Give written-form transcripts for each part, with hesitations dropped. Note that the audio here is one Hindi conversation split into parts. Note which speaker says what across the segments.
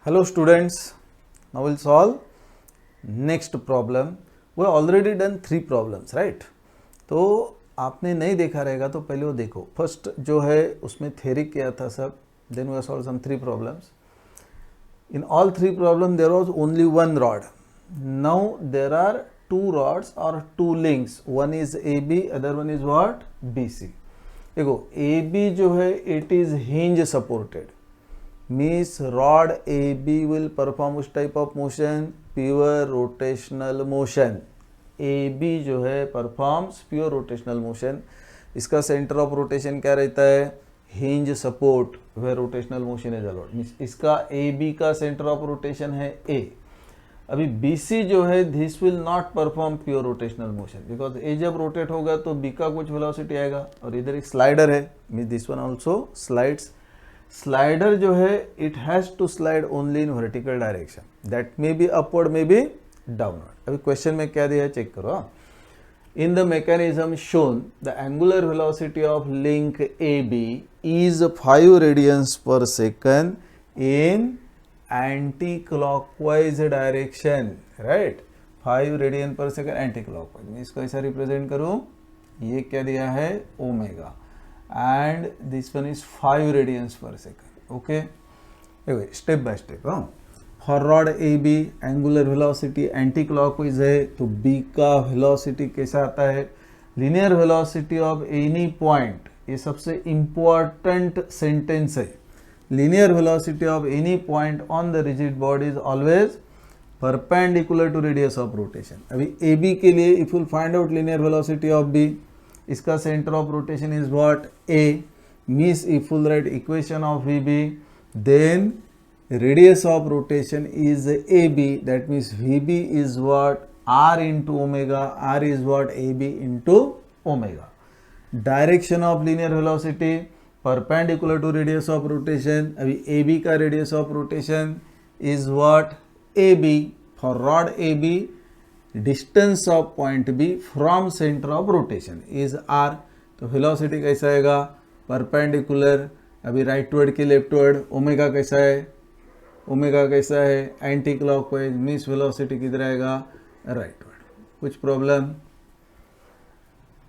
Speaker 1: Hello students, now we'll solve next problem. We have already done 3 problems, right? तो आपने नहीं देखा रहेगा तो पहले वो देखो. फर्स्ट जो है उसमें थ्योरी किया था सब. Then we have solved some 3 problems. In all 3 problems there was only one rod. Now there are 2 rods or 2 links. One is AB, other one is what? BC. देखो AB जो है it is hinge supported. Means rod AB will perform which type of motion? Pure rotational motion. AB जो है performs pure rotational motion. इसका center of rotation क्या रहता है? Hinge support where rotational motion is allowed. Means इसका AB का center of rotation है A. अभी BC जो है this will not perform pure rotational motion because A जब rotate होगा तो B का कुछ velocity आएगा और इधर एक slider है. Means this one also slides. Slider जो है it has to slide only in vertical direction. That may be upward may be downward. अभी क्वेश्चन में क्या दिया है चेक करो. In the mechanism shown the angular velocity of link A B is 5 radians per second in anticlockwise direction. Right, 5 radian per second anticlockwise. मैं इसको ऐसा रिप्रेजेंट करूं, ये क्या दिया है omega and this one is 5 radians per second. Okay, anyway, step by step. For rod AB angular velocity anti-clockwise है तो B का velocity कैसा आता है? Linear velocity of any point. ये सबसे important sentence है. Linear velocity of any point on the rigid body is always perpendicular to radius of rotation. अभी AB के लिए if you find out linear velocity of B, इसका centre of rotation is what? A. Means if you write equation of VB, then radius of rotation is AB. That means VB is what? R into omega. R is what? AB into omega. Direction of linear velocity perpendicular to radius of rotation. अभी AB का radius of rotation is what? AB. For rod AB distance of point B from center of rotation is R. तो velocity कैसा आएगा? perpendicular. अभी rightward की leftward. ओमेगा कैसा है? ओमेगा कैसा है? Anti clockwise. मीन्स velocity किधर आएगा? rightward. कुछ प्रॉब्लम?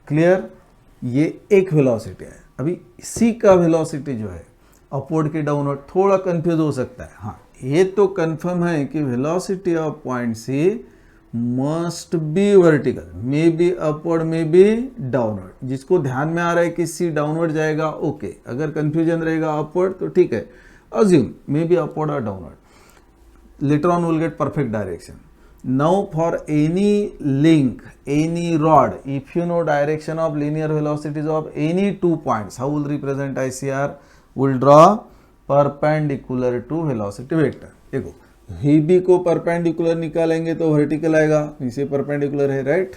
Speaker 1: क्लियर? ये एक velocity है. अभी C का velocity जो है अपवर्ड की डाउनवर्ड थोड़ा कंफ्यूज हो सकता है. हाँ, ये तो कंफर्म है कि velocity of point C must be vertical, may be upward may be downward. जिसको ध्यान में आ रहा है कि सी डाउनवर्ड जाएगा ओके. अगर कंफ्यूजन रहेगा अपवर्ड तो ठीक है, अज्यूम मे बी अपवर्ड और downward. Later on will get perfect direction. Now for any link, any rod, if you know direction of linear velocities of any 2 points, how will represent ICR? Will draw perpendicular to velocity vector. देखो VB को परपेंडिकुलर निकालेंगे तो वर्टिकल आएगा. इसे परपेंडिकुलर है, राइट.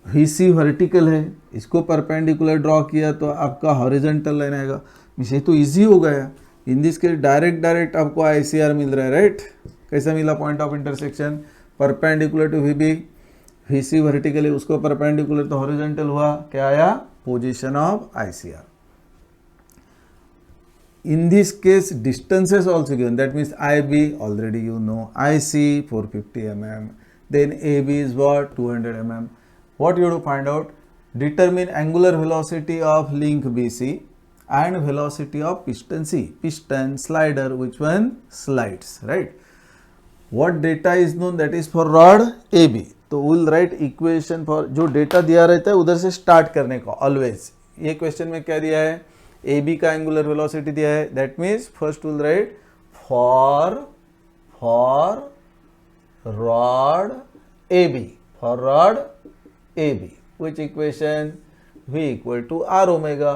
Speaker 1: VC वर्टिकल है, इसको परपेंडिकुलर ड्रॉ किया तो आपका हॉरिजॉन्टल लाइन आएगा. इसे तो इजी हो गया. इन दिस केस डायरेक्ट आपको ICR मिल रहा है, राइट. कैसा मिला? Point of intersection perpendicular to VB. VC vertical है, उसको परपेंडिकुलर तो हॉरिजॉन्टल हुआ. क्या आया? Position of ICR. In this case distances also given, that means IB already you know, IC 450 mm, then AB is what? 200 mm. What you have to find out? Determine angular velocity of link BC and velocity of piston C. Piston, slider, which one? Slides, right. What data is known? That is for rod AB. तो we'll write equation for जो data दिया रहता है उधर से start करने को always. ये question में क्या दिया है? AB का एंगुलर वेलोसिटी दिया है. That means first will write for rod AB. For rod AB which equation? V equal to R omega.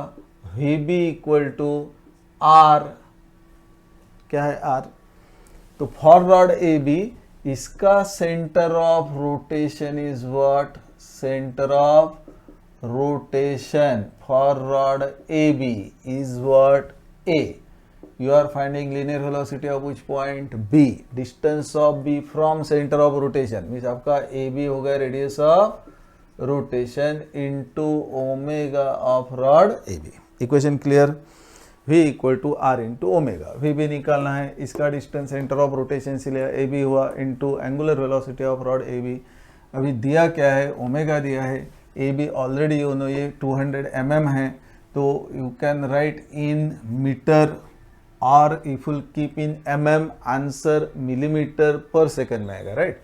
Speaker 1: VB equal to R. क्या है R? तो फॉर रॉड AB इसका centre of rotation is what? Centre of rotation for rod AB is what? A. You are finding linear velocity of which point? B. Distance of B from center of rotation means आपका AB हो गया radius of rotation into omega of rod AB. Equation clear? v equal to R into omega. V भी निकालना है, इसका डिस्टेंस सेंटर ऑफ रोटेशन से लिया ए बी हुआ into angular velocity of rod A B. अभी दिया क्या है, ओमेगा दिया है, A B already you know ये 200 mm है, तो you can write in metre और if will keep in mm, answer millimetre per second में आएगा, राइट।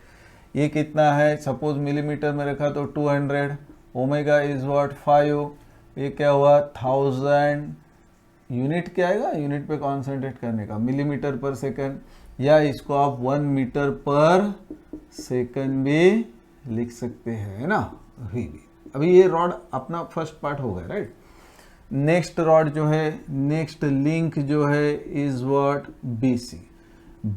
Speaker 1: ये कितना है, सपोज मिलीमीटर में रखा तो 200, ओमेगा इज व्हाट 5, ये क्या हुआ 1000, यूनिट क्या आएगा, यूनिट पे कॉन्सेंट्रेट करने का, मिलीमीटर पर सेकंड, या इसको आप 1 मीटर पर सेकंड भी लिख सकते हैं, है ना, वी भी। अभी ये रॉड अपना फर्स्ट पार्ट हो गया, राइट। नेक्स्ट रॉड जो है, नेक्स्ट लिंक जो है इज व्हाट BC।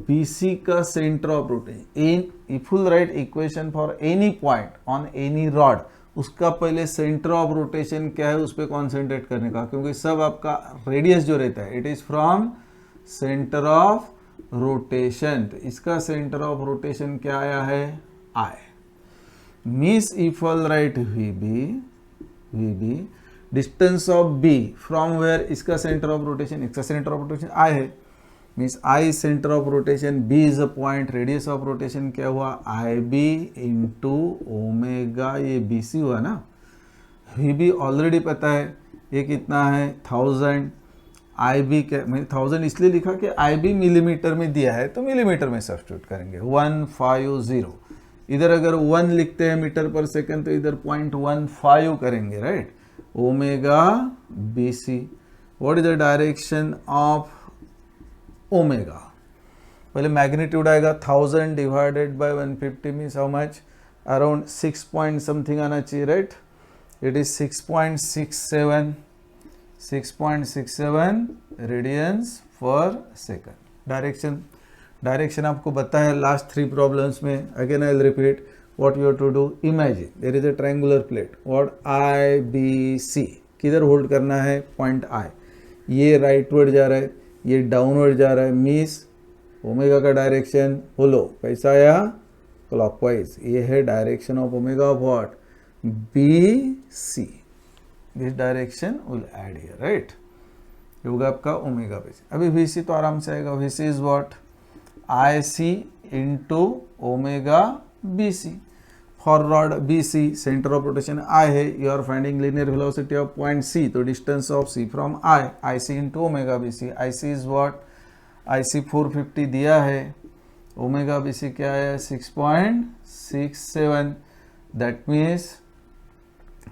Speaker 1: BC का centre of rotation, if you write equation for any point on any rod, उसका पहले सेंटर ऑफ रोटेशन क्या है उस पर कॉन्सेंट्रेट करने का, क्योंकि सब आपका रेडियस जो रहता है it is from centre of rotation. तो इसका सेंटर ऑफ रोटेशन क्या आया है, I। Means if all right VB, distance of B from where, इसका सेंटर ऑफ रोटेशन, इसका सेंटर ऑफ रोटेशन I है, means I centre of rotation, B is a point, radius of rotation क्या हुआ IB इंटू ओमेगा, ये BC हुआ ना। VB ऑलरेडी पता है ये कितना है 1000, IB क्या, मैंने 1000 इसलिए लिखा कि IB मिलीमीटर में दिया है तो मिलीमीटर में सब्स्टिट्यूट करेंगे, 150। इधर अगर 1 लिखते हैं मीटर पर सेकंड तो इधर 0.15 करेंगे, right. Omega BC, what is the direction of omega, पहले मैग्नीट्यूड आएगा 1000 divided by 150 means how much, around 6 point something आना चाहिए, right. It is 6.67 radians per second. Direction आपको बताया लास्ट 3 प्रॉब्लम्स में। Again I will repeat what you have to do, imagine there is a triangular plate, what IBC, किधर होल्ड करना है, पॉइंट I, ये राइटवर्ड जा रहा है, ये डाउनवर्ड जा रहा है, मीन्स ओमेगा का डायरेक्शन बोलो कैसा आया, क्लॉकवाइज। ये है direction of omega of what, BC। This direction will add here, right. ये होगा आपका ओमेगा BC। अभी VC तो आराम से आएगा, VC is what IC into omega BC। For rod BC centre of rotation I है, you are finding linear velocity of point C, तो distance of C from I, IC into omega BC। IC is what, IC 450 दिया है, ओमेगा BC क्या है 6.67। दैट मीन्स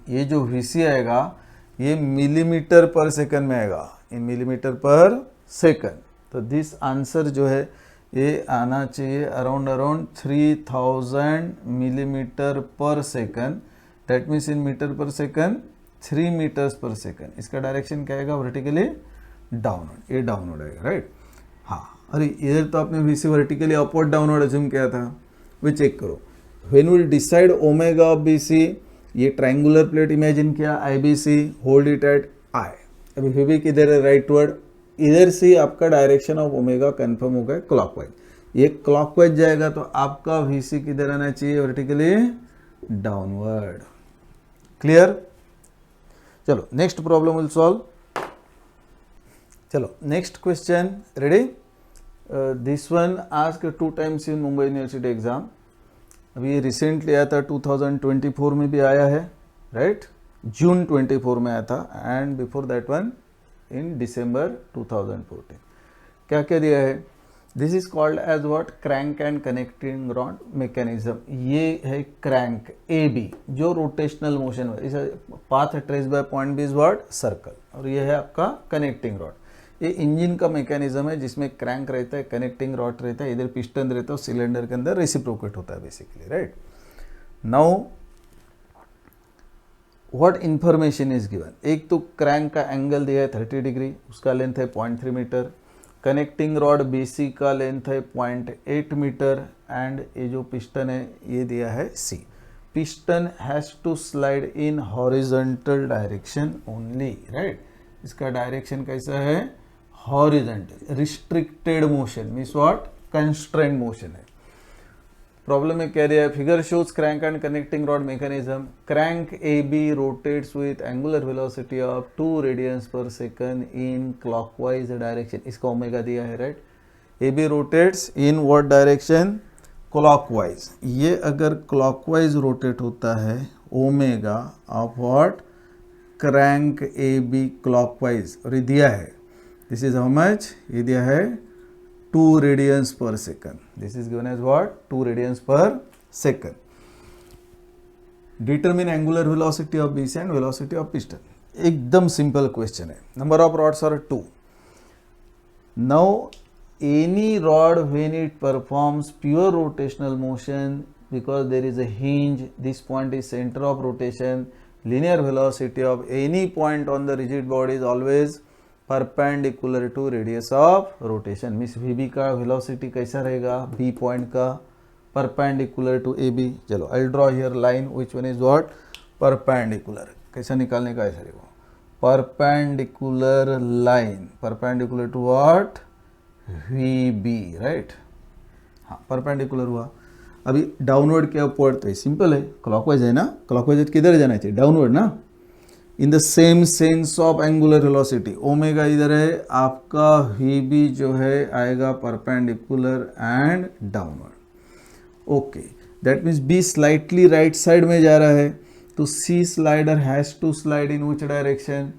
Speaker 1: ये जो VC आएगा ये मिलीमीटर पर सेकंड में आएगा, इन मिलीमीटर पर सेकंड। तो दिस आंसर जो है ये आना चाहिए अराउंड 3000 millimetre per second. That means in metre per second 3 metres per second. इसका डायरेक्शन क्या आएगा, वर्टिकली डाउनवर्ड, ये डाउनवर्ड आएगा, राइट। हाँ, अरे इधर तो आपने VC vertically upward downward assume किया था, वे चेक करो। When will decide omega of BC, ये ट्रायंगुलर प्लेट इमेजिन किया IBC, hold it at I। अभी VB किधर है, राइटवर्ड, इधर से आपका डायरेक्शन ऑफ ओमेगा कंफर्म हो गया क्लॉकवाइज। ये क्लॉकवाइज जाएगा तो आपका VC किधर आना चाहिए, वर्टिकली डाउनवर्ड। क्लियर। चलो नेक्स्ट प्रॉब्लम विल सॉल्व। चलो next question, ready. This one ask 2 times in Mumbai university exam. अभी ये रिसेंटली आया था, 2024 में भी आया है, राइट। जून 24 में आया था, and before that one in December 2014। क्या क्या दिया है, this is called as what, crank and connecting rod mechanism. ये है क्रैंक AB जो रोटेशनल मोशन है, इस path trace by point B is what, circle. और ये है आपका कनेक्टिंग रॉड। ये इंजन का मैकेनिज्म है जिसमें क्रैंक रहता है, कनेक्टिंग रॉड रहता है, इधर पिस्टन रहता है, सिलेंडर के अंदर रेसिप्रोकेट होता है basically, right. Now what information is given, एक तो क्रैंक का एंगल दिया है 30 डिग्री, उसका लेंथ है 0.3 मीटर। कनेक्टिंग रॉड BC का लेंथ है 0.8 मीटर, एंड ये जो पिस्टन है ये दिया है C। Piston has to slide in horizontal direction only, right. इसका डायरेक्शन कैसा है, horizontal. Restricted motion means what, constraint motion है। प्रॉब्लम में कह दिया है figure shows crank and connecting rod mechanism, crank A B rotates with angular velocity of 2 radians per second in clockwise direction, इसका ओमेगा दिया है right. A B rotates in what direction, clockwise. ये अगर क्लॉकवाइज रोटेट होता है omega of what, crank A B clockwise, और ये दिया है दिस इज हाउ मच, ये दिया है 2 radians per second. This is given as what? 2 radians per second. Determine angular velocity of BC and velocity of piston. एकदम simple question है. Number of rods are 2. Now any rod when it performs pure rotational motion, because there is a hinge, this point is center of rotation, linear velocity of any point on the rigid body is always perpendicular to radius of rotation. मिस वीबी का वेलोसिटी कैसा रहेगा, बी पॉइंट का परपेंडिकुलर टू ए बी। चलो I draw here line which one is what, perpendicular. कैसा निकालने का, ऐसा देखो perpendicular line perpendicular to what, V B right. हाँ परपेंडिकुलर हुआ। अभी डाउनवर्ड क्या अपवर्ड, तो सिंपल है, क्लॉकवाइज है ना, क्लॉकवाइज किधर जाना चाहिए, डाउनवर्ड ना। In the same sense of angular velocity, omega इधर है आपका, वी बी जो है आएगा perpendicular and downward. Okay that means B slightly right side में जा रहा है, तो C slider has to slide in which direction,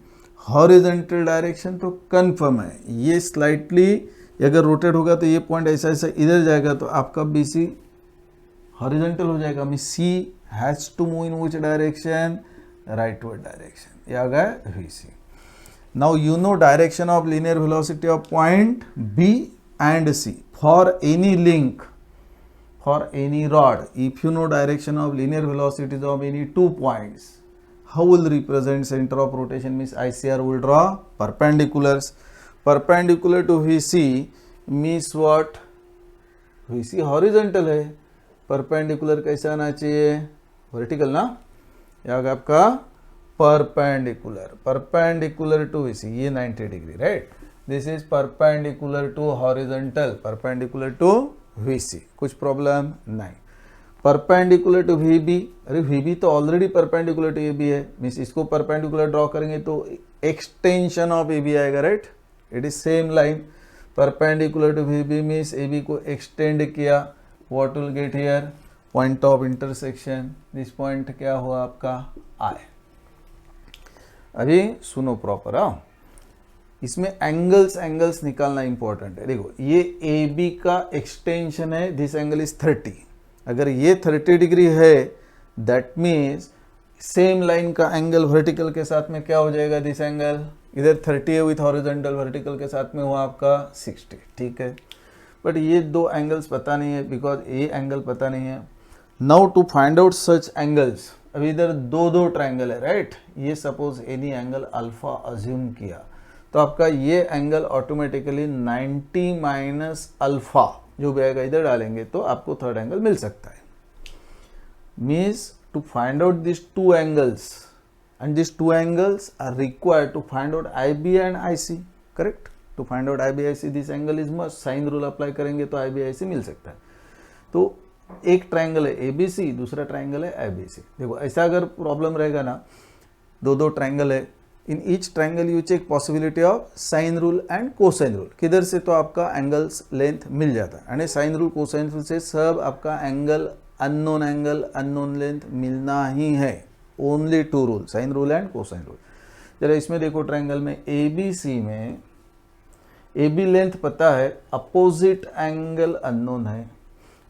Speaker 1: horizontal direction. तो कंफर्म है ये स्लाइटली अगर रोटेट होगा तो ये पॉइंट ऐसा ऐसा इधर जाएगा, तो आपका बी सी हॉरिजॉन्टल हो जाएगा। Mean C has to move in which direction, rightward direction, ये आ गया VC। Now you know direction of linear velocity of point B and C for any link, for any rod. If you know direction of linear velocities of any 2 points, how will represent center of rotation? Means ICR will draw perpendiculars. Perpendicular to VC means what? VC horizontal है, perpendicular कैसा आना चाहिए, vertical ना। यहाँ आपका परपेंडिकुलर टू VC, ये 90 degree right. This is perpendicular to horizontal, perpendicular to VC। कुछ प्रॉब्लम नहीं। परपेंडिकुलर टू VB, अरे VB तो ऑलरेडी परपेंडिकुलर टू AB है, मीन्स इसको परपेंडिकुलर ड्रॉ करेंगे तो एक्सटेंशन ऑफ AB आएगा right. It is same line, perpendicular to VB means AB को एक्सटेंड किया, what will get here, point of intersection. This point क्या हुआ आपका, I। अभी सुनो प्रॉपर, इसमें एंगल्स निकालना इंपॉर्टेंट है। देखो ये AB का एक्सटेंशन है, दिस एंगल इज 30। अगर ये 30 डिग्री है दैट मीन्स सेम लाइन का एंगल वर्टिकल के साथ में क्या हो जाएगा, दिस एंगल इधर 30 है विथ हॉरिजॉन्टल, वर्टिकल के साथ में हुआ आपका 60, ठीक है। बट ये दो एंगल्स पता नहीं है, बिकॉज ये एंगल पता नहीं है। Now to find out such angles, अभी इधर दो ट्रायंगल है राइट। ये suppose any angle alpha assume किया, तो आपका ये एंगल ऑटोमेटिकली 90 माइनस अल्फा जो भी आएगा इधर डालेंगे तो आपको थर्ड एंगल मिल सकता है। Means to find out this 2 angles and these 2 angles are required to find out IB and IC, correct? To find out IB IC this angle is must, sine rule apply करेंगे तो IB IC मिल सकता है। तो एक ट्रायंगल है ABC, दूसरा ट्रायंगल है ABC। देखो ऐसा अगर प्रॉब्लम रहेगा ना, दो ट्रायंगल है, in each triangle you check possibility of sine rule and cosine rule, किधर से तो आपका एंगल्स लेंथ मिल जाता है। यानी साइन रूल कोसाइन रूल से सब आपका एंगल अननोन लेंथ मिलना ही है। Only 2 rule, sine rule and cosine rule. चलो इसमें देखो ट्रायंगल में ABC में AB लेंथ पता है, अपोजिट एंगल अननोन है,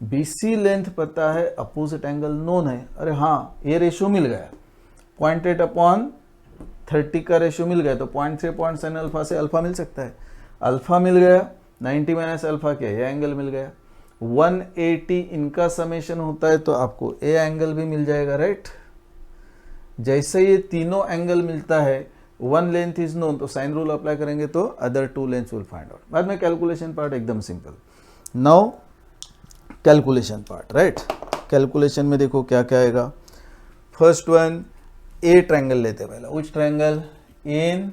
Speaker 1: BC लेंथ पता है, अपोजिट एंगल नोन है। अरे हाँ ये रेशियो मिल गया, 0.8/30 का रेशियो मिल गया, तो 0.3 पॉइंट साइन अल्फा से अल्फा मिल सकता है। अल्फा मिल गया, 90 माइनस अल्फा क्या, ये एंगल मिल गया। 180 इनका समेशन होता है तो आपको ए एंगल भी मिल जाएगा राइट। जैसे ये तीनों एंगल मिलता है, 1 लेंथ इज नोन, तो साइन रूल अप्लाई करेंगे तो other 2 lengths will find out. बाद में कैलकुलेशन पार्ट एकदम simple. Now calculation part right. Calculation में देखो क्या क्या आएगा। फर्स्ट वन, ए ट्रायंगल लेते पहला। Which triangle? In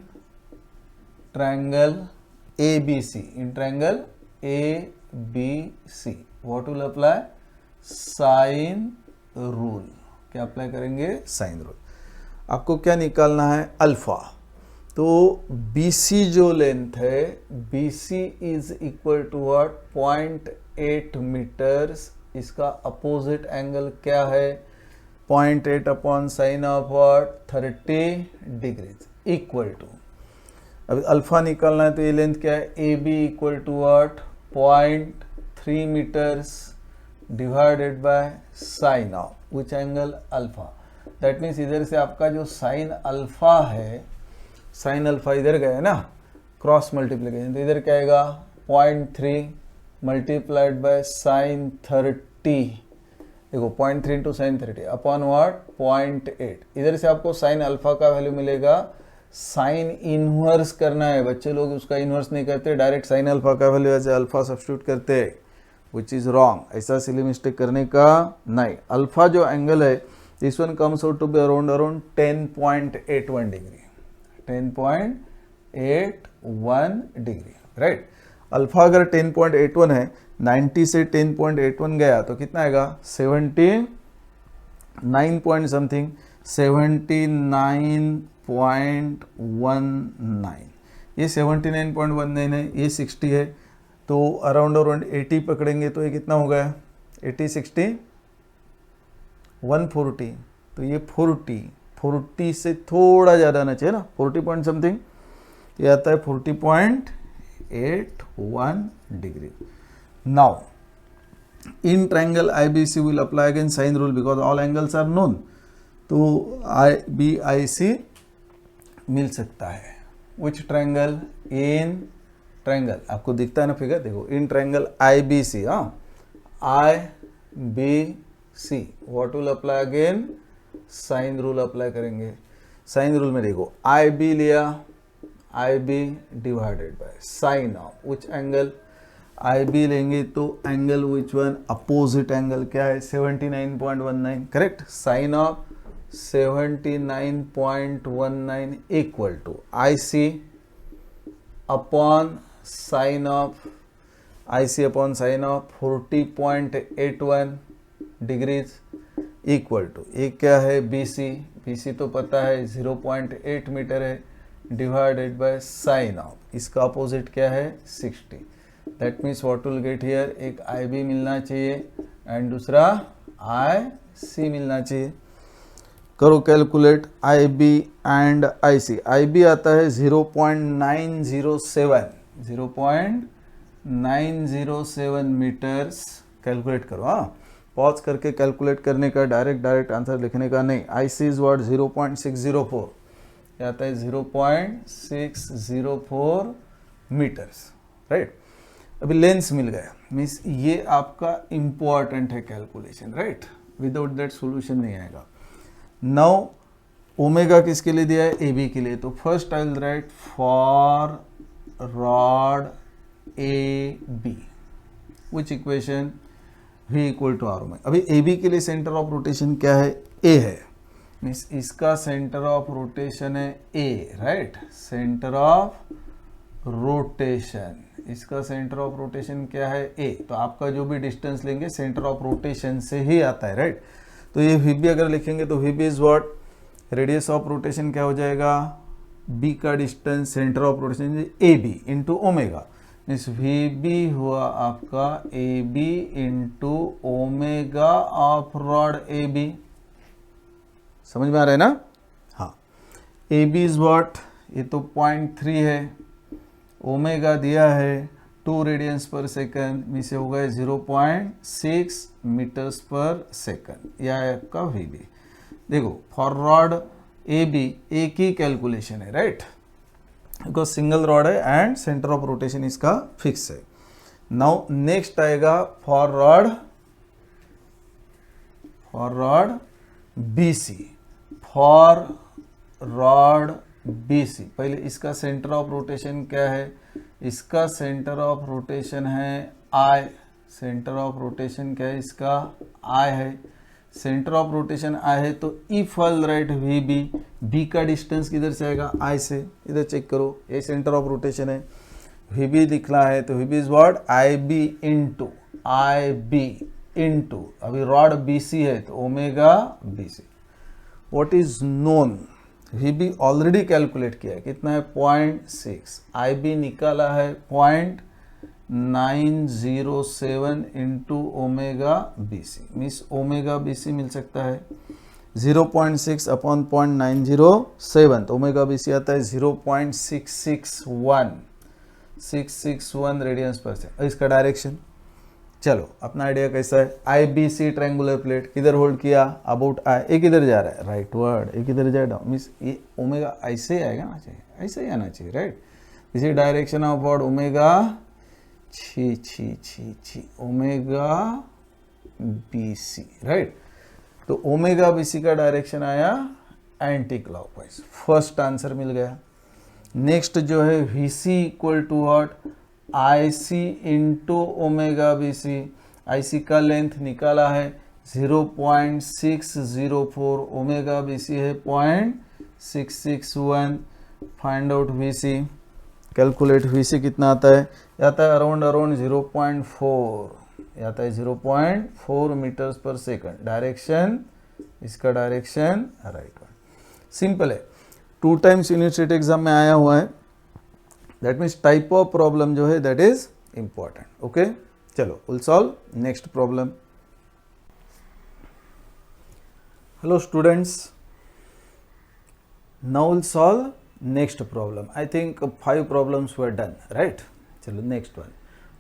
Speaker 1: triangle ABC, in triangle ABC what will apply? Sine rule. क्या अप्लाई करेंगे? Sine rule. आपको क्या निकालना है? अल्फा। तो BC जो लेंथ है, BC is equal to what? 0.8 metres. इसका अपोजिट एंगल क्या है? 0.8 upon sine of what? 30 degrees equal to, अभी अल्फा निकालना है तो ये लेंथ क्या है? AB equal to what? 0.3 metres divided by sine of which angle? Alpha. That means इधर से आपका जो साइन अल्फा है, साइन अल्फा इधर गया ना, क्रॉस मल्टीप्लीकेशन, तो इधर क्या आएगा? 0.3 मल्टीप्लाइड बाय साइन 30। देखो 0.3 इंटू साइन 30 अपॉन व्हाट? 0.8। इधर से आपको साइन अल्फा का वैल्यू मिलेगा। साइन इनवर्स करना है, बच्चे लोग उसका इनवर्स नहीं करते, डायरेक्ट साइन अल्फा का वैल्यू ऐसे अल्फा सब्स्टिट्यूट करते हैं, विच इज रॉन्ग। ऐसा सिली मिस्टेक करने का नहीं। अल्फा जो एंगल है, this one comes out to be around 10.81 degree, 10.81 degree, right. Alpha अगर 10.81 है, 90 से 10.81 गया तो कितना आएगा? 79 पॉइंट समथिंग, 79.19। ये 79.19 है, ये 60 है, तो अराउंड 80 पकड़ेंगे तो ये कितना हो गया? 80 60 140, तो ये 40 से थोड़ा ज़्यादा आना चाहिए ना, 40 पॉइंट समथिंग, ये आता है 40.81 degree. Now in triangle IBC will apply again sine rule because all angles are known, तो IBIC मिल सकता है। Which triangle? इन ट्रायंगल, आपको दिखता है ना फिगर, देखो इन ट्रायंगल IBC, हाँ IBC, what will apply again? Sine rule apply करेंगे। साइन रूल में देखो IB लिया, IB divided by sine of which angle? IB लेंगे तो angle which one? Opposite angle क्या है? 79.19, correct. Sine of 79.19 equal to IC upon sine of, IC upon sine of 40.81 degrees equal to, एक क्या है? BC तो पता है 0.8 मीटर है, डिवाइडेड बाय साइन ऑफ, इसका अपोजिट क्या है? 60। That means what will get here? एक IB मिलना चाहिए एंड दूसरा IC मिलना चाहिए। करो calculate IB and IC। IB आता है 0.907, 0.907 मीटर्स। कैलकुलेट करो, हाँ, पॉज करके कैलकुलेट करने का, डायरेक्ट आंसर लिखने का नहीं। IC is what? 0.604, क्या आता है? 0.604 मीटर्स, राइट। अभी लेंस मिल गया, मीन्स ये आपका इंपॉर्टेंट है calculation, right. Without that solution नहीं आएगा। नाउ ओमेगा किसके लिए दिया है? AB के लिए। तो first I will write for rod AB, which equation? V equal to R omega. अभी AB के लिए सेंटर ऑफ रोटेशन क्या है? A है, मीन्स इसका सेंटर ऑफ रोटेशन है A, right. Centre of rotation, इसका सेंटर ऑफ रोटेशन क्या है? A। तो आपका जो भी डिस्टेंस लेंगे सेंटर ऑफ रोटेशन से ही आता है, राइट। तो ये VB अगर लिखेंगे तो VB is what? Radius of rotation क्या हो जाएगा? B का distance centre of rotation AB into omega, means VB हुआ आपका AB into omega of rod AB। समझ में आ रहा है ना? हाँ। AB is what? ये तो 0.3 है, ओमेगा दिया है 2 रेडियंस पर सेकंड, में से हो गए 0.6 मीटर्स पर सेकंड। यह है आपका VB। देखो फॉर रॉड AB एक ही कैलकुलेशन है, राइट, बिकॉज सिंगल रॉड है एंड सेंटर ऑफ रोटेशन इसका फिक्स है। नाउ नेक्स्ट आएगा for rod BC। For rod BC, पहले इसका सेंटर ऑफ रोटेशन क्या है? इसका सेंटर ऑफ रोटेशन है I। सेंटर ऑफ रोटेशन क्या है? इसका I है। सेंटर ऑफ रोटेशन I है, तो if I right VB, B का डिस्टेंस किधर से आएगा? I से। इधर चेक करो, ये सेंटर ऑफ रोटेशन है, VB लिखना है, तो VB is what? IB into IB into, अभी रॉड BC है तो omega BC। What is known, भी ऑलरेडी कैलकुलेट किया है, कितना है 0.6, IB निकाला है 0.907 into omega BC, means omega BC मिल सकता है 0.6 अपॉन 0.907, तो ओमेगा BC आता है 0.661 रेडियंस पर सेकंड। इसका डायरेक्शन, चलो अपना आइडिया कैसा है, IBC ट्रायंगुलर प्लेट किधर होल्ड किया, अबाउट आई, एक इधर जा रहा है राइट वर्ड, एक इधर जा डाउन, मीन्स ये ओमेगा ऐसे ही आएगा ना, चाहिए ऐसे ही आना चाहिए राइट। इसी डायरेक्शन ऑफ वर्ड ओमेगा छी ओमेगा BC राइट। तो ओमेगा BC का डायरेक्शन आया एंटी क्लॉकवाइज, फर्स्ट आंसर मिल गया। नेक्स्ट जो है VC equal to what, IC into omega BC, IC का लेंथ निकाला है 0.604, ओमेगा BC है 0.661, find out VC, calculate VC कितना आता है, आता है अराउंड 0.4, आता है 0.4 मीटर्स पर सेकंड। डायरेक्शन, इसका डायरेक्शन राइट। सिंपल है, 2 टाइम्स यूनिवर्सिटी एग्जाम में आया हुआ है, that means type of problem जो है दैट इज इंपॉर्टेंट। ओके, चलो will solve next problem. Hello students, now will solve next problem. I think 5 problems were done right. चलो next one,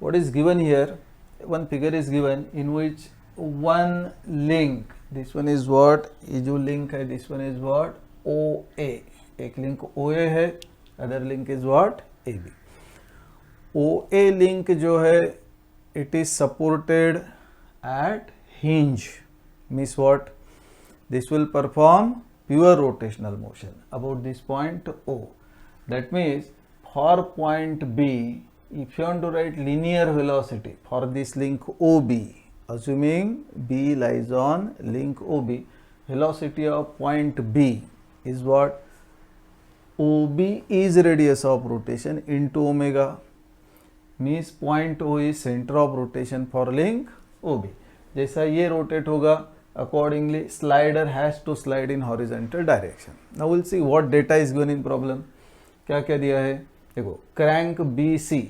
Speaker 1: what is given here, one figure is given in which one link, this one is what, ये जो link है this one is what, OA, एक link OA है, other link is what, AB। OA link जो है it is supported at hinge, means what, this will perform pure rotational motion about this point O, that means for point B, if you want to write linear velocity for this link OB, assuming B lies on link OB, velocity of point B is what, OB is radius of rotation into omega, means point O is center of rotation for link OB। जैसा ये rotate होगा, accordingly slider has to slide in horizontal direction। Now we'll see what data is given in problem। क्या क्या दिया है, देखो क्रैंक BC,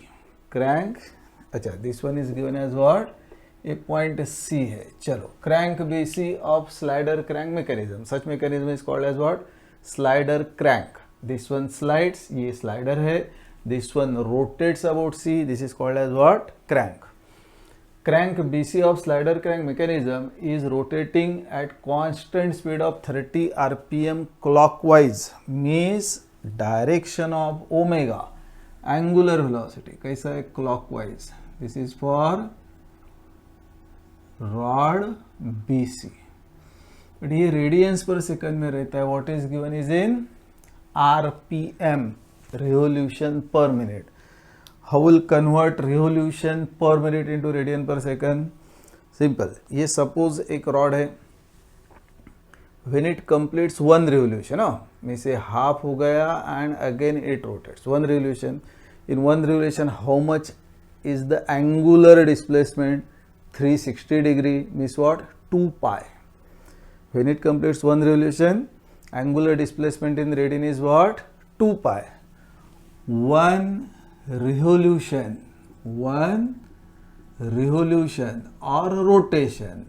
Speaker 1: क्रैंक, अच्छा this one is given as what, a point C है। चलो crank BC of slider crank mechanism, such mechanism is called as what, slider crank. This one slides, ये स्लाइडर है, this one rotates about C, this is called as what, crank. Crank BC of slider crank mechanism is rotating at constant speed of 30 RPM clockwise, means direction of omega, angular velocity कैसा है, clockwise। this is for rod BC, but ये रेडियंस पर सेकंड में रहता है। what is given is in RPM, revolution per minute। how will convert revolution per minute into radian per second? simple, ये suppose एक rod है, when it completes one revolution, में से half हो गया and again it rotates one revolution, in one revolution how much is the angular displacement, 360 degree, means what, 2 pi। when it completes one revolution, angular displacement in radian is what, 2 pi। one revolution or rotation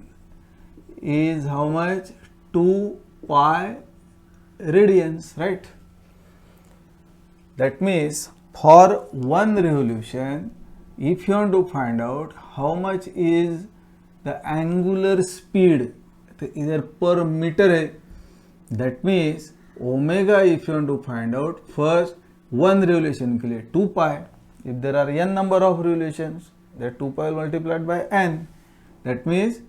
Speaker 1: is how much, 2 pi radians, right? That means for one revolution, if you want to find out how much is the angular speed, तो इधर per meter है, that means omega if you want to find out, first one revolution के लिए 2 pi, if there are n number of revolutions, that 2 pi multiplied by n, that means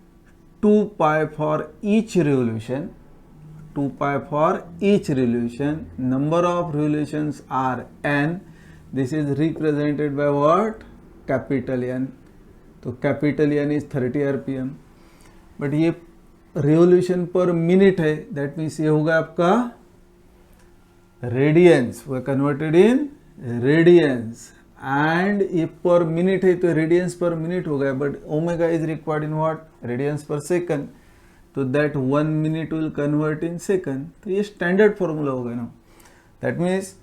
Speaker 1: 2 pi for each revolution, 2 pi for each revolution, number of revolutions are n, this is represented by what, capital N, तो capital N is 30 RPM, but ये revolution per minute है, that means ये होगा आपका radians, we converted in radians, and ये पर मिनट है तो रेडियंस पर मिनट हो गया, but omega is required in what, radians per second, तो that 1 minute will convert in second. तो ये स्टैंडर्ड फॉर्मूला हो गया ना। That means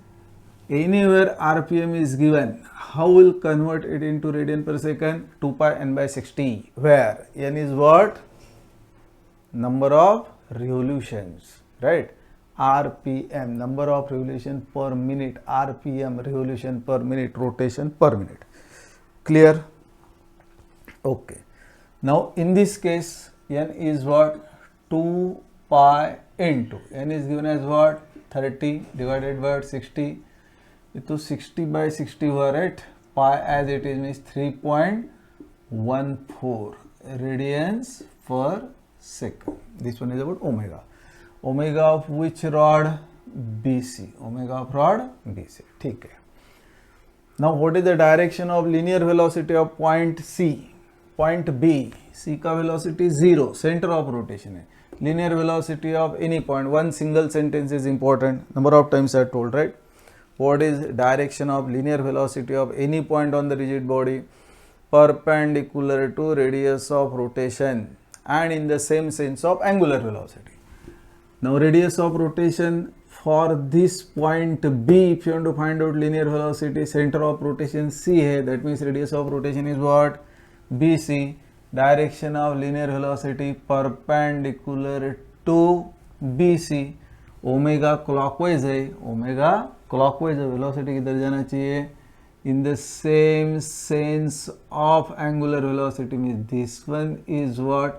Speaker 1: anywhere RPM is given, how will convert it into radian per second? 2 pi n by 60, where n is what, number of revolutions, right? RPM, number of revolution per minute, RPM, revolution per minute, rotation per minute. Clear? Okay. Now in this case n is what, 2 pi into, n is given as what, 30 divided by 60, ये तो 60 by 60 हुआ, right? Pi as it is means 3.14 radians per second. This one is about omega, omega of which rod, BC, omega of rod BC, ठीक है। Now what is the direction of linear velocity of point C, point B, C का वेलोसिटी 0, सेंटर ऑफ रोटेशन है। Linear velocity of any point, one single sentence is important, number of times I told, right? What is direction of linear velocity of any point on the rigid body? Perpendicular to radius of rotation and in the same sense of angular velocity. Now radius of rotation for this point B, if you want to find out linear velocity, center of rotation C है, that means radius of rotation is what, BC. Direction of linear velocity perpendicular to BC. Omega clockwise है, ओमेगा क्लॉकवाइज है, वेलोसिटी किधर जाना चाहिए, in the same sense of angular velocity mean this one is what,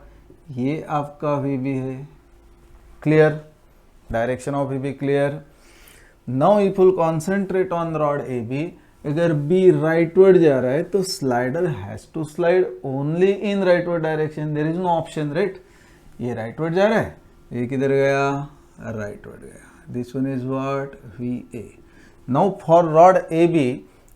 Speaker 1: ये आपका VB है। Clear? Direction of VB clear. Now if will concentrate on rod AB, अगर B राइटवर्ड जा रहा है तो slider has to slide only in rightward direction, there is no option, right? ये राइटवर्ड जा रहा है, ये किधर गया, राइटवर्ड गया। This one is what, VA। Now for rod AB,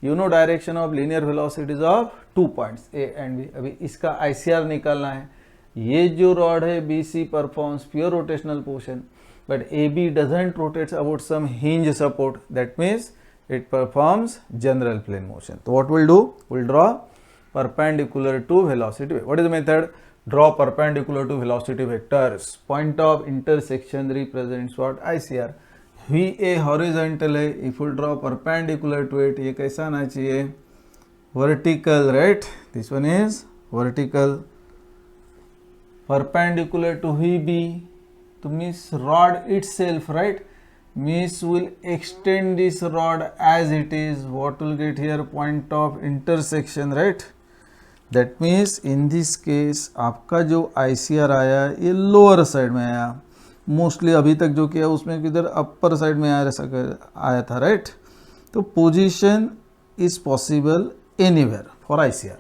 Speaker 1: you know direction of linear velocities of 2 points A and B। अभी इसका ICR निकालना है। ये जो रॉड है BC performs pure rotational portion, but AB doesn't rotates about some hinge support, that means it performs general plane motion. तो what will do, will draw perpendicular to velocity. What is the method? Draw perpendicular to velocity vectors. Point of intersection represents what, ICR. VA horizontal है, if you draw perpendicular to it, ये कैसा आना चाहिए, vertical, right? This one is vertical. Perpendicular to VB, to means rod itself, right? Means will extend this rod as it is. What will get here, point of intersection, right? That means in this case आपका जो ICR आया ये लोअर साइड में आया, मोस्टली अभी तक जो किया उसमें किधर अपर साइड में आया था, राइट? तो position is possible anywhere for ICR,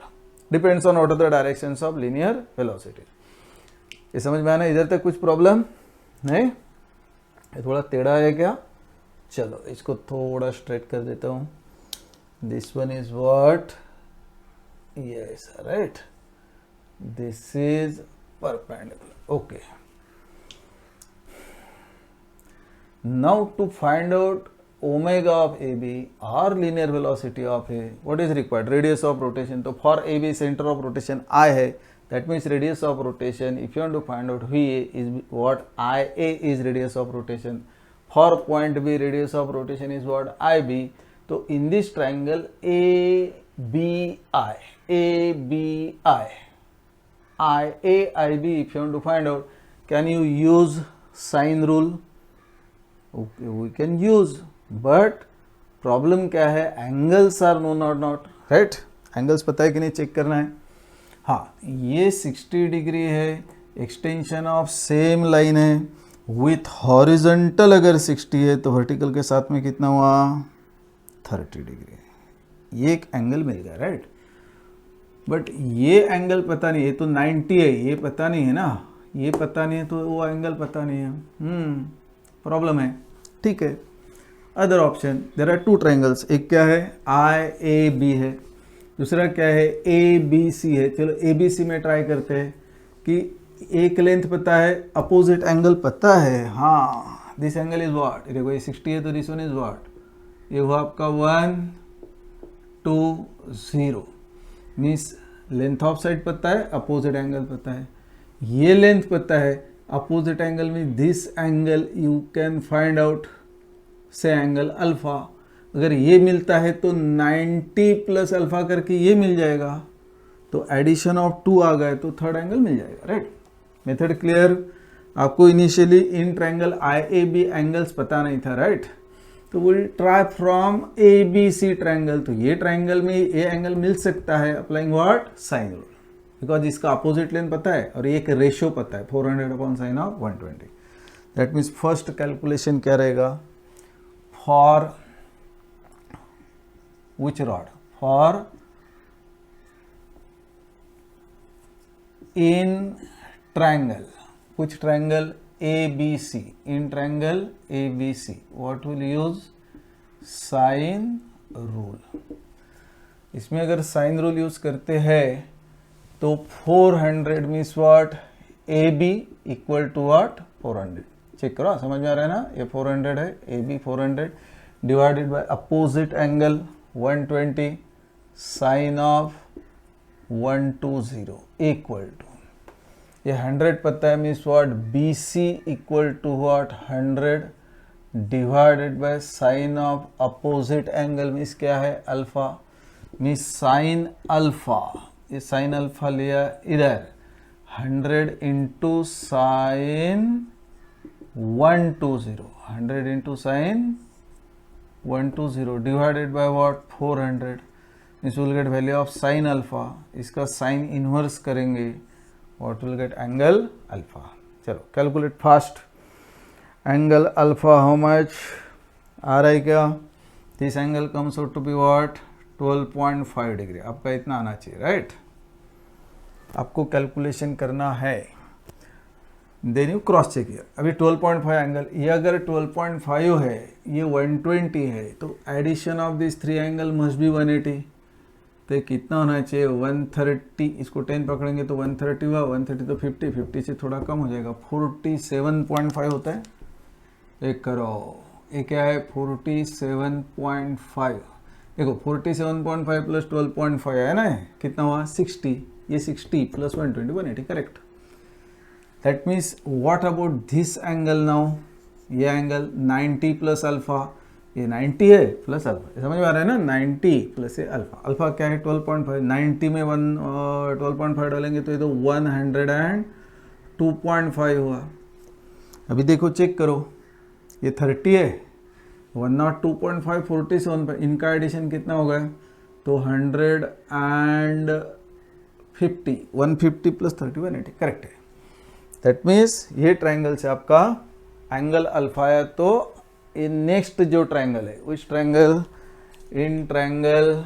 Speaker 1: depends on what are the directions of linear velocity. ये समझ में आना? इधर तक कुछ प्रॉब्लम नहीं? ये थोड़ा टेढ़ा है क्या? चलो इसको थोड़ा स्ट्रेट कर देता हूँ। This one is what, yes, right, this is perpendicular. Okay, now to find out omega of AB or linear velocity of A, what is required? Radius of rotation. तो for AB center of rotation I है, that means radius of rotation, if you want to find out VA is what, IA is radius of rotation. For point B radius of rotation is what, IB. तो in this triangle ABI, IAIB, if you want to find out, can you use sine rule? Okay, we can use, but problem क्या है, angles are known or not, right? angles पता है कि नहीं, चेक करना है। हाँ, ये 60 डिग्री है, एक्सटेंशन ऑफ सेम लाइन है, विथ हॉरिजॉन्टल अगर 60 है तो वर्टिकल के साथ में कितना हुआ, 30 डिग्री। ये एक एंगल मिल गया, राइट? बट ये एंगल पता नहीं है, तो 90 है, ये पता नहीं है ना, ये पता नहीं है तो वो एंगल पता नहीं है, प्रॉब्लम है, ठीक है। Other option, there are 2 triangles, एक क्या है IAB है, दूसरा क्या है ABC है। चलो ABC में ट्राई करते हैं कि एक लेंथ पता है, अपोजिट एंगल पता है। हाँ, दिस एंगल इज व्हाट, देखो ये 60 है तो दिस वन इज व्हाट, ये हुआ आपका 1, 120 मीन्स लेंथ ऑफ साइड पता है, अपोजिट एंगल पता है, ये लेंथ पता है, अपोजिट एंगल में this angle you can find out से एंगल अल्फा। अगर ये मिलता है तो 90 प्लस अल्फा करके ये मिल जाएगा, तो एडिशन ऑफ 2 आ गए तो थर्ड एंगल मिल जाएगा, राइट। Method clear. आपको initially in triangle IAB angles पता नहीं था, राइट। तो will try from ABC triangle, तो ये ट्रायंगल में ये एंगल मिल सकता है applying what, sine rule, because इसका अपोजिट लेंथ पता है और एक रेशियो पता है 400 upon sine of 120। That means first calculation क्या रहेगा, for which rod, for in triangle, which triangle ABC, in triangle ABC, what will use, sine rule। इसमें अगर साइन रूल यूज करते हैं तो 400 means what, AB equal to what, 400। Check करो, समझ में आ रहा है ना, ये 400 है, AB 400 divided by opposite angle 120 sine of 120 equal to, ये 100 पता है means what, BC equal to what, 100 divided by sine of opposite angle means क्या है, अल्फा, मीन्स साइन अल्फा, ये साइन अल्फा लिया इधर, 100 into sine 120, 100 into sine 120 divided by what, 400 means will get value of sine alpha, इसका साइन इनवर्स करेंगे, what will get angle alpha। चलो calculate fast, angle alpha how much आ रहा है क्या, this angle comes out to be what, 12.5 degree, आपका इतना आना चाहिए, राइट। आपको कैलकुलेशन करना है, देन यू क्रॉस चेक किया, अभी 12.5 एंगल, ये अगर 12.5 है, ये 120 है, तो addition of this 3 angle must be 180, तो कितना होना चाहिए, 130, इसको 10 पकड़ेंगे तो 130 हुआ, 130 तो 50, 50 से थोड़ा कम हो जाएगा, 47.5 होता है, एक करो, ये क्या है 47.5, देखो 47.5 प्लस 12.5 है ना, कितना हुआ 60, ये 60 plus 120 180, correct. That means what about this angle now, ये एंगल 90 प्लस अल्फा, ये 90 है प्लस अल्फा, समझ में आ रहा है ना, 90 प्लस ये अल्फा, अल्फा क्या है 12.5, 90 में 12.5 डालेंगे तो ये तो 102.5 हुआ। अभी देखो चेक करो, ये 30 है, 102.5 47, इनका एडिशन कितना होगा, तो 150, 150 प्लस 30 180, करेक्ट है। दैट मीन्स ये ट्रायंगल से आपका एंगल अल्फा है, तो ये नेक्स्ट जो ट्रायंगल है, which triangle, in triangle,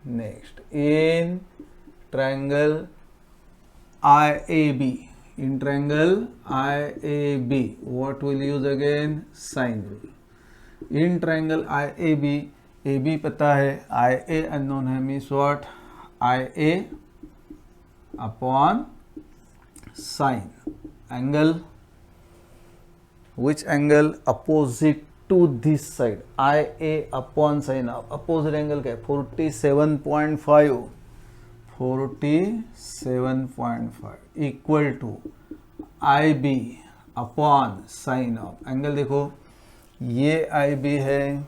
Speaker 1: next in triangle IAB, in triangle IAB what will use again, sine rule. In triangle IAB, AB पता है, IA अननोन है, means what, IA upon sine angle, which angle opposite to this side, IA upon sin of opposite angle क्या है, 47.5, 47.5 equal to IB upon sine of angle, देखो ये IB है,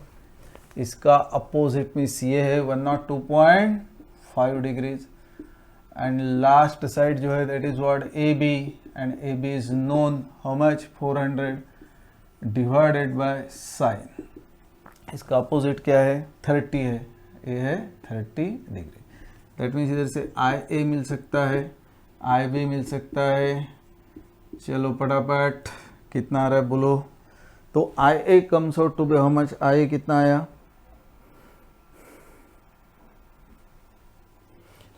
Speaker 1: इसका अपोजिट मीन्स ये है 102.5 डिग्रीज, एंड लास्ट साइड जो है that is what, AB, and AB is known how much, 400 divided by sign, इसका अपोजिट क्या है 30 है, ये है 30 डिग्री। दैट मीन्स इधर से IA मिल सकता है, IB मिल सकता है, चलो फटाफट कितना आ रहा है बोलो, तो IA comes out to be how much, IA कितना आया,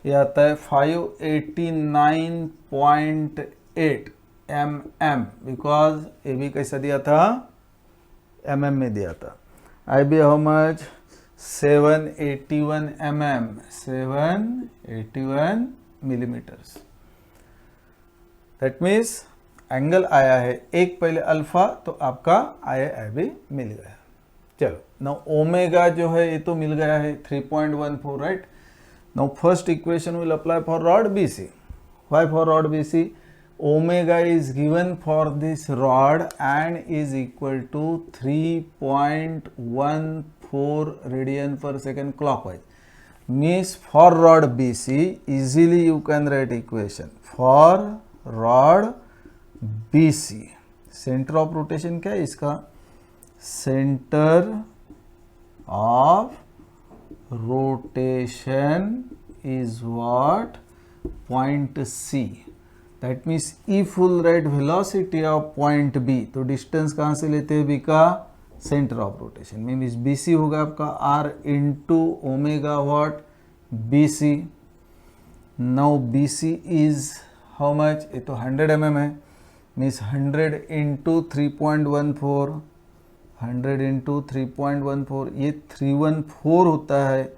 Speaker 1: ये आता है 589.8 mm, बिकॉज AB कैसा दिया था, mm में दिया था। IB how much, 781 mm, 781 millimetres. That means angle आया है एक पहले अल्फा, तो आपका IA IB मिल गया। चलो नाउ ओमेगा जो है ये तो मिल गया है 3.14, right. Now first equation will apply for rod BC. Why for rod BC? Omega is given for this rod and is equal to 3.14 radian per second clockwise. Means for rod BC, easily you can write equation for rod BC. Center of rotation क्या है इसका? Center of rotation is what? Point C. That means if we'll write velocity of point B, तो डिस्टेंस कहाँ से लेते हैं B का? Centre of rotation. Means BC होगा आपका R into omega what BC. Now BC is how much? ये तो 100 mm है. मीन्स 100 इंटू 3.14, 100 इंटू 3.14, ये 314 होता है.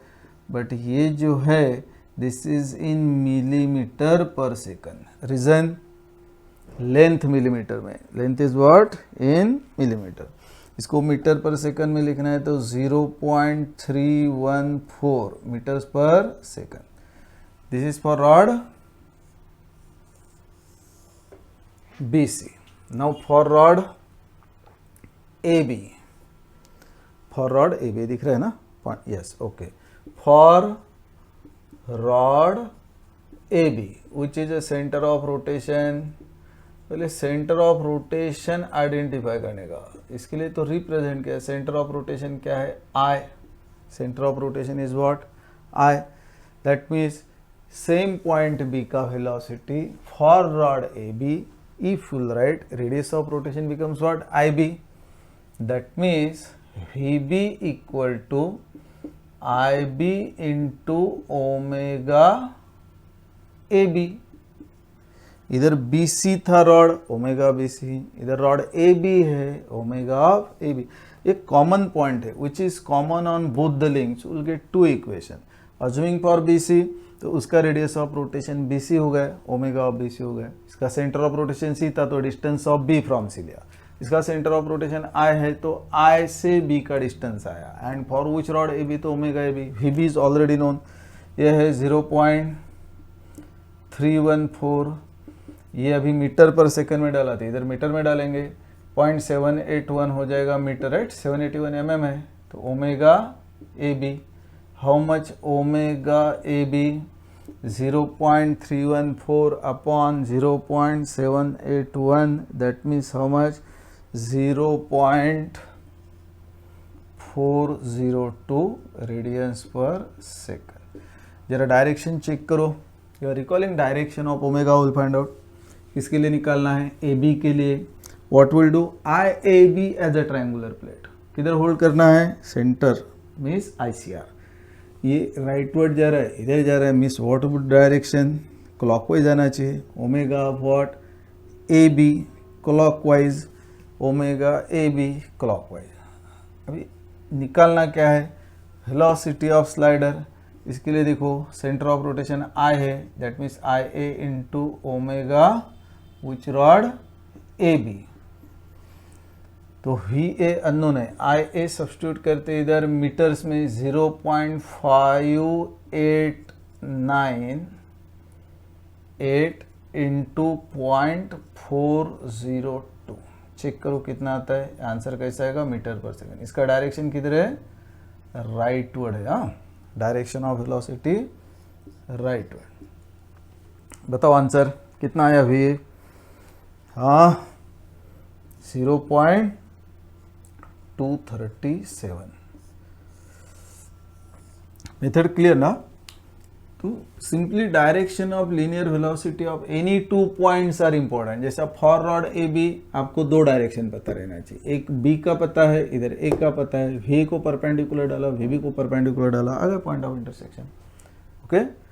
Speaker 1: बट ये जो है this is in millimetre per second. Reason? Length millimetre में. Length is what? In millimetre. इसको मीटर पर सेकंड में लिखना है तो 0.314 metres per second. This is for rod BC. Now for rod AB. For rod AB दिख रहा है ना? Yes, okay. For rod AB which is a center of rotation. पहले सेंटर ऑफ रोटेशन आइडेंटिफाई करने का. इसके लिए तो रिप्रेजेंट किया. सेंटर ऑफ रोटेशन क्या है? I. Centre of rotation is what? I. That means same point B का velocity for rod AB. If will write radius of rotation becomes what? IB. That means VB equal to IB into omega AB. इधर BC था रॉड, ओमेगा BC. इधर रॉड AB है, ओमेगा ऑफ AB. एक कॉमन पॉइंट है which is common on both the links. Will get two equation. Assuming for BC, तो उसका रेडियस ऑफ रोटेशन BC हो गया, ओमेगा ऑफ BC हो गया. इसका सेंटर ऑफ रोटेशन C था तो distance of B from C लिया. इसका सेंटर ऑफ रोटेशन I है तो I से B का डिस्टेंस आया. And for which rod AB? तो omega AB. VB is already known. यह है 0.314. ये अभी मीटर पर सेकंड में डाला था, इधर मीटर में डालेंगे. 0.781 हो जाएगा मीटर, राइट. 781 mm है तो omega AB. How much? Omega AB 0.314 upon 0.781. That means how much? 0.402 radians per second. जरा डायरेक्शन चेक करो. You are recalling direction of omega. Will find out. किसके लिए निकालना है? AB के लिए. What will do? IAB as a triangular plate. किधर होल्ड करना है? Centre means ICR. ये राइटवर्ड जा रहा है, इधर जा रहा है. Means what would direction? Clockwise जाना चाहिए. Omega of what? AB clockwise. Omega AB clockwise. अभी निकालना क्या है? Velocity of slider. इसके लिए देखो सेंटर ऑफ रोटेशन I है, that means IA into omega which rod AB. तो VA अननोन है. IA सब्स्टिट्यूट करते इधर मीटर्स में 0.589 इंटू 0.402. चेक करो कितना आता है. आंसर कैसा आएगा? Metre per second. इसका डायरेक्शन किधर है? राइटवर्ड है. हाँ, डायरेक्शन ऑफ वेलोसिटी राइटवर्ड. बताओ आंसर कितना आया VA? हाँ, 0.237. मेथड क्लियर ना? तो simply direction of linear velocity of any two points are important. जैसा फॉर रॉड AB आपको दो डायरेक्शन पता रहना चाहिए. एक B का पता है, इधर A का पता है. V को परपेंडिकुलर डाला, VB को परपेंडिकुलर डाला, अगर पॉइंट ऑफ इंटरसेक्शन. ओके.